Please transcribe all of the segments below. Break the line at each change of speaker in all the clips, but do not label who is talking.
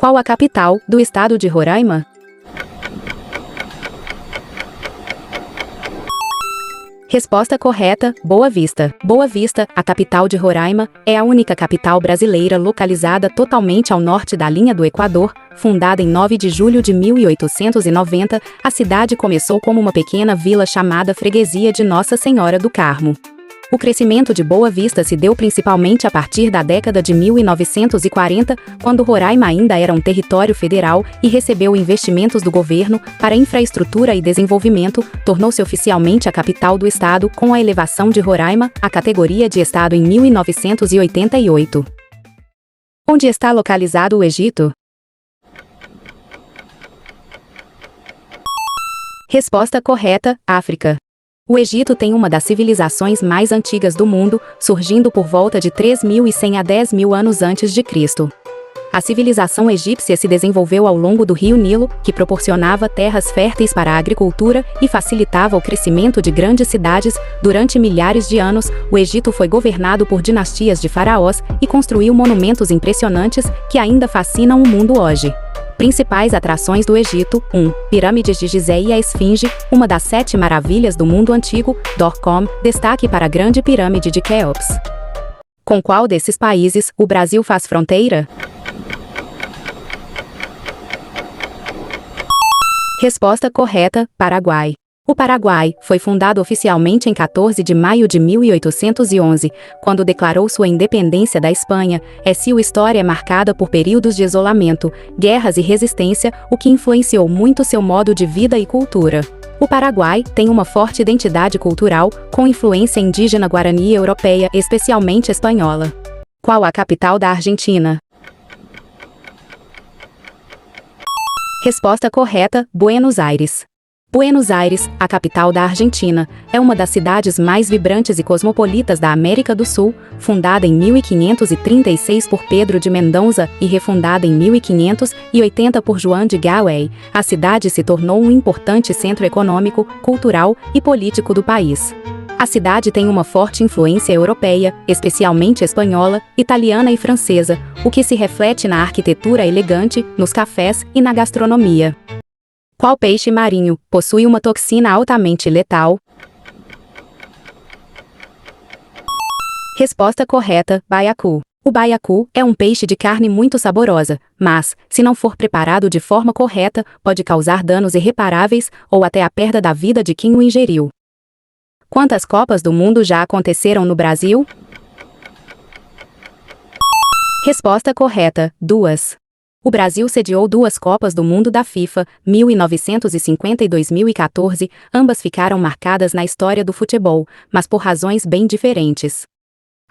Qual a capital do estado de Roraima? Resposta correta, Boa Vista. Boa Vista, a capital de Roraima, é a única capital brasileira localizada totalmente ao norte da linha do Equador. Fundada em 9 de julho de 1890, a cidade começou como uma pequena vila chamada Freguesia de Nossa Senhora do Carmo. O crescimento de Boa Vista se deu principalmente a partir da década de 1940, quando Roraima ainda era um território federal e recebeu investimentos do governo para infraestrutura e desenvolvimento, tornou-se oficialmente a capital do estado com a elevação de Roraima à categoria de estado em 1988. Onde está localizado o Egito? Resposta correta, África. O Egito tem uma das civilizações mais antigas do mundo, surgindo por volta de 3.100 a 10.000 anos antes de Cristo. A civilização egípcia se desenvolveu ao longo do rio Nilo, que proporcionava terras férteis para a agricultura e facilitava o crescimento de grandes cidades. Durante milhares de anos, o Egito foi governado por dinastias de faraós e construiu monumentos impressionantes que ainda fascinam o mundo hoje. Principais atrações do Egito: 1. Pirâmides de Gizé e a Esfinge, uma das 7 maravilhas do mundo antigo. Dorcom, destaque para a Grande Pirâmide de Quéops. Com qual desses países o Brasil faz fronteira? Resposta correta, Paraguai. O Paraguai foi fundado oficialmente em 14 de maio de 1811, quando declarou sua independência da Espanha. Sua história é marcada por períodos de isolamento, guerras e resistência, o que influenciou muito seu modo de vida e cultura. O Paraguai tem uma forte identidade cultural, com influência indígena guarani e europeia, especialmente espanhola. Qual a capital da Argentina? Resposta correta, Buenos Aires. Buenos Aires, a capital da Argentina, é uma das cidades mais vibrantes e cosmopolitas da América do Sul. Fundada em 1536 por Pedro de Mendonça e refundada em 1580 por João de Galway, a cidade se tornou um importante centro econômico, cultural e político do país. A cidade tem uma forte influência europeia, especialmente espanhola, italiana e francesa, o que se reflete na arquitetura elegante, nos cafés e na gastronomia. Qual peixe marinho possui uma toxina altamente letal? Resposta correta, baiacu. O baiacu é um peixe de carne muito saborosa, mas, se não for preparado de forma correta, pode causar danos irreparáveis ou até a perda da vida de quem o ingeriu. Quantas Copas do Mundo já aconteceram no Brasil? Resposta correta, 2. O Brasil sediou 2 Copas do Mundo da FIFA, 1950 e 2014, ambas ficaram marcadas na história do futebol, mas por razões bem diferentes.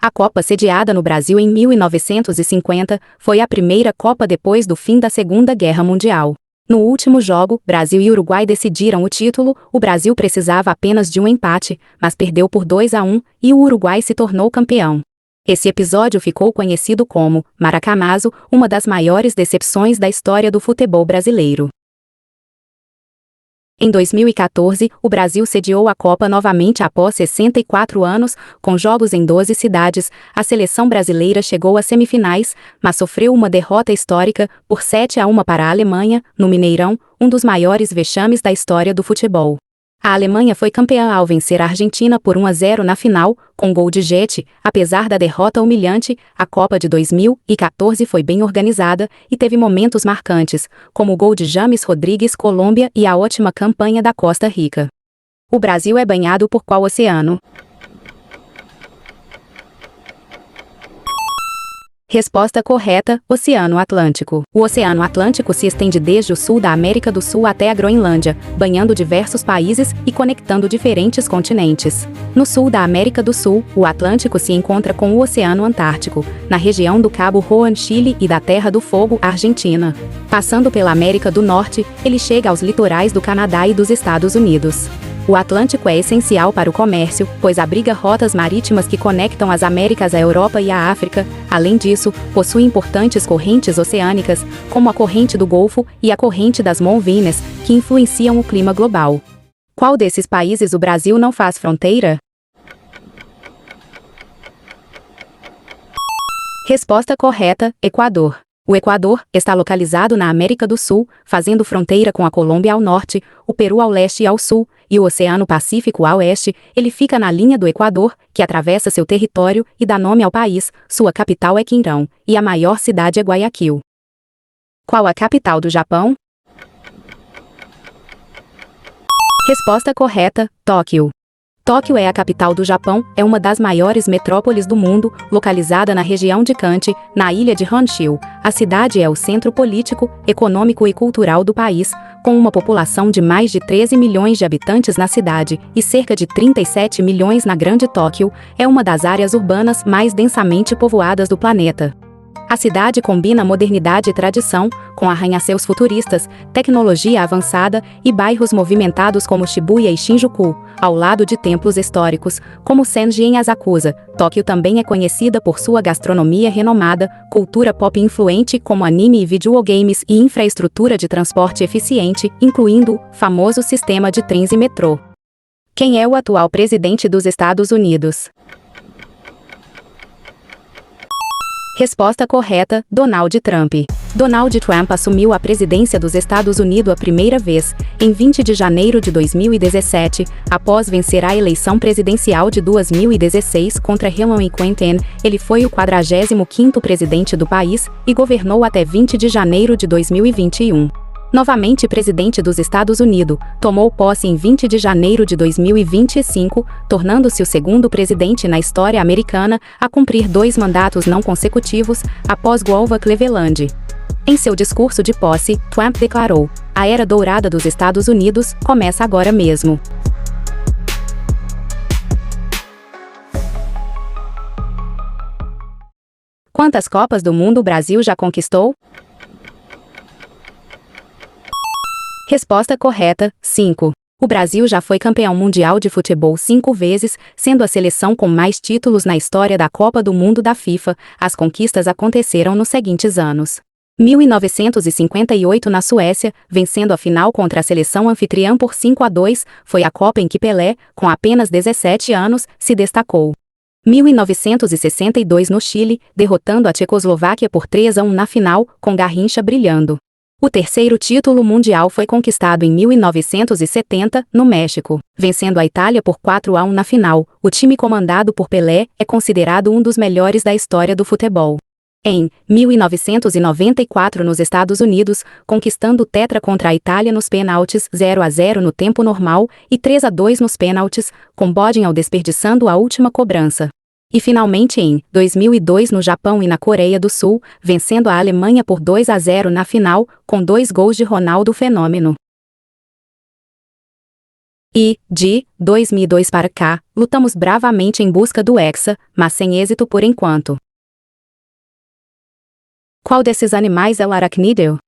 A Copa sediada no Brasil em 1950 foi a primeira Copa depois do fim da Segunda Guerra Mundial. No último jogo, Brasil e Uruguai decidiram o título. O Brasil precisava apenas de um empate, mas perdeu por 2-1 e o Uruguai se tornou campeão. Esse episódio ficou conhecido como Maracanazo, uma das maiores decepções da história do futebol brasileiro. Em 2014, o Brasil sediou a Copa novamente após 64 anos, com jogos em 12 cidades. A seleção brasileira chegou às semifinais, mas sofreu uma derrota histórica por 7-1 para a Alemanha, no Mineirão, um dos maiores vexames da história do futebol. A Alemanha foi campeã ao vencer a Argentina por 1-0 na final, com gol de Jeté. Apesar da derrota humilhante, a Copa de 2014 foi bem organizada e teve momentos marcantes, como o gol de James Rodrigues, Colômbia, e a ótima campanha da Costa Rica. O Brasil é banhado por qual oceano? Resposta correta, Oceano Atlântico. O Oceano Atlântico se estende desde o sul da América do Sul até a Groenlândia, banhando diversos países e conectando diferentes continentes. No sul da América do Sul, o Atlântico se encontra com o Oceano Antártico, na região do Cabo Juan, Chile, e da Terra do Fogo, Argentina. Passando pela América do Norte, ele chega aos litorais do Canadá e dos Estados Unidos. O Atlântico é essencial para o comércio, pois abriga rotas marítimas que conectam as Américas à Europa e à África. Além disso, possui importantes correntes oceânicas, como a corrente do Golfo e a corrente das Malvinas, que influenciam o clima global. Qual desses países o Brasil não faz fronteira? Resposta correta, Equador. O Equador está localizado na América do Sul, fazendo fronteira com a Colômbia ao norte, o Peru ao leste e ao sul, e o Oceano Pacífico a oeste. Ele fica na linha do Equador, que atravessa seu território e dá nome ao país. Sua capital é Quirón, e a maior cidade é Guayaquil. Qual a capital do Japão? Resposta correta: Tóquio. Tóquio é a capital do Japão, é uma das maiores metrópoles do mundo, localizada na região de Kanchi, na ilha de Honshu. A cidade é o centro político, econômico e cultural do país, com uma população de mais de 13 milhões de habitantes na cidade e cerca de 37 milhões na Grande Tóquio. É uma das áreas urbanas mais densamente povoadas do planeta. A cidade combina modernidade e tradição, com arranha-céus futuristas, tecnologia avançada e bairros movimentados como Shibuya e Shinjuku, ao lado de templos históricos, como Senji em Asakusa. Tóquio também é conhecida por sua gastronomia renomada, cultura pop influente como anime e videogames e infraestrutura de transporte eficiente, incluindo o famoso sistema de trens e metrô. Quem é o atual presidente dos Estados Unidos? Resposta correta: Donald Trump. Donald Trump assumiu a presidência dos Estados Unidos a primeira vez, em 20 de janeiro de 2017, após vencer a eleição presidencial de 2016 contra Hillary Clinton. Ele foi o 45º presidente do país e governou até 20 de janeiro de 2021. Novamente presidente dos Estados Unidos, tomou posse em 20 de janeiro de 2025, tornando-se o segundo presidente na história americana a cumprir 2 mandatos não consecutivos, após Grover Cleveland. Em seu discurso de posse, Trump declarou: "A era dourada dos Estados Unidos começa agora mesmo." Quantas Copas do Mundo o Brasil já conquistou? Resposta correta: 5. O Brasil já foi campeão mundial de futebol 5 vezes, sendo a seleção com mais títulos na história da Copa do Mundo da FIFA. As conquistas aconteceram nos seguintes anos: 1958 na Suécia, vencendo a final contra a seleção anfitriã por 5-2, foi a Copa em que Pelé, com apenas 17 anos, se destacou. 1962 no Chile, derrotando a Tchecoslováquia por 3-1 na final, com Garrincha brilhando. O terceiro título mundial foi conquistado em 1970, no México, vencendo a Itália por 4-1 na final. O time comandado por Pelé é considerado um dos melhores da história do futebol. Em 1994 nos Estados Unidos, conquistando o tetra contra a Itália nos pênaltis, 0-0 no tempo normal e 3-2 nos pênaltis, com Bodin desperdiçando a última cobrança. E finalmente em 2002 no Japão e na Coreia do Sul, vencendo a Alemanha por 2-0 na final, com 2 gols de Ronaldo Fenômeno. E, de 2002 para cá, lutamos bravamente em busca do Hexa, mas sem êxito por enquanto. Qual desses animais é o aracnídeo?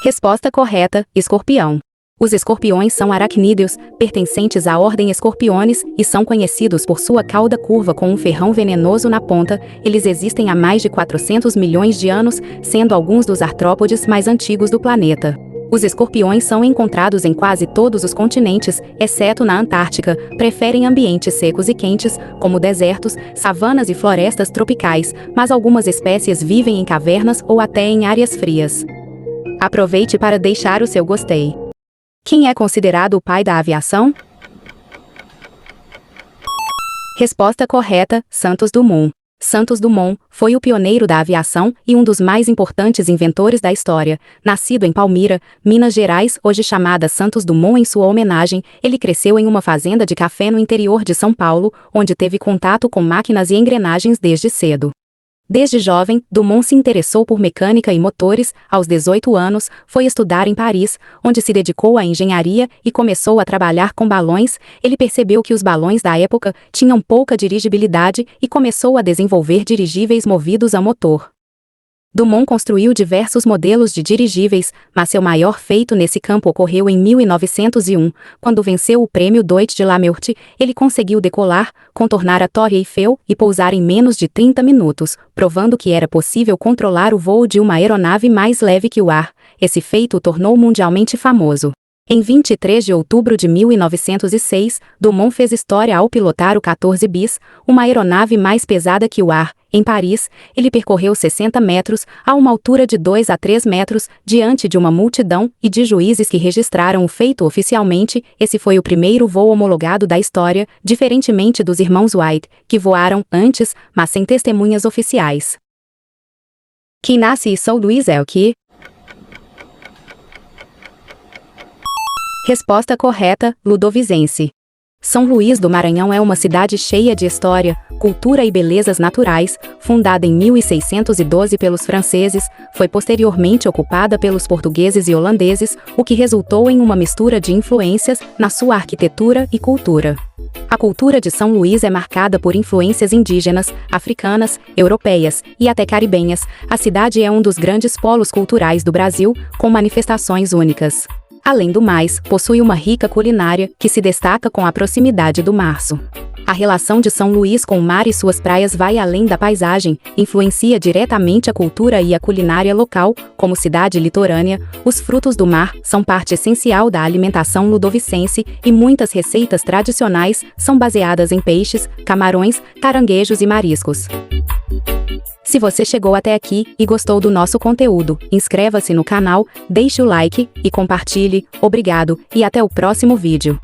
Resposta correta: escorpião. Os escorpiões são aracnídeos, pertencentes à ordem Escorpiones, e são conhecidos por sua cauda curva com um ferrão venenoso na ponta. Eles existem há mais de 400 milhões de anos, sendo alguns dos artrópodes mais antigos do planeta. Os escorpiões são encontrados em quase todos os continentes, exceto na Antártica. Preferem ambientes secos e quentes, como desertos, savanas e florestas tropicais, mas algumas espécies vivem em cavernas ou até em áreas frias. Aproveite para deixar o seu gostei. Quem é considerado o pai da aviação? Resposta correta: Santos Dumont. Santos Dumont foi o pioneiro da aviação e um dos mais importantes inventores da história. Nascido em Palmira, Minas Gerais, hoje chamada Santos Dumont em sua homenagem, ele cresceu em uma fazenda de café no interior de São Paulo, onde teve contato com máquinas e engrenagens desde cedo. Desde jovem, Dumont se interessou por mecânica e motores. Aos 18 anos, foi estudar em Paris, onde se dedicou à engenharia e começou a trabalhar com balões. Ele percebeu que os balões da época tinham pouca dirigibilidade e começou a desenvolver dirigíveis movidos a motor. Dumont construiu diversos modelos de dirigíveis, mas seu maior feito nesse campo ocorreu em 1901, quando venceu o prêmio Deutsche Lammeurt. Ele conseguiu decolar, contornar a Torre Eiffel e pousar em menos de 30 minutos, provando que era possível controlar o voo de uma aeronave mais leve que o ar. Esse feito o tornou mundialmente famoso. Em 23 de outubro de 1906, Dumont fez história ao pilotar o 14 bis, uma aeronave mais pesada que o ar. Em Paris, ele percorreu 60 metros, a uma altura de 2 a 3 metros, diante de uma multidão e de juízes que registraram o feito oficialmente. Esse foi o primeiro voo homologado da história, diferentemente dos irmãos White, que voaram antes, mas sem testemunhas oficiais. Quem nasce em São Luís é o que? Resposta correta, Ludovicense. São Luís do Maranhão é uma cidade cheia de história, cultura e belezas naturais, fundada em 1612 pelos franceses, foi posteriormente ocupada pelos portugueses e holandeses, o que resultou em uma mistura de influências na sua arquitetura e cultura. A cultura de São Luís é marcada por influências indígenas, africanas, europeias e até caribenhas. A cidade é um dos grandes polos culturais do Brasil, com manifestações únicas. Além do mais, possui uma rica culinária, que se destaca com a proximidade do março. A relação de São Luís com o mar e suas praias vai além da paisagem, influencia diretamente a cultura e a culinária local. Como cidade litorânea, os frutos do mar são parte essencial da alimentação ludovicense e muitas receitas tradicionais são baseadas em peixes, camarões, caranguejos e mariscos. Se você chegou até aqui e gostou do nosso conteúdo, inscreva-se no canal, deixe o like e compartilhe. Obrigado e até o próximo vídeo.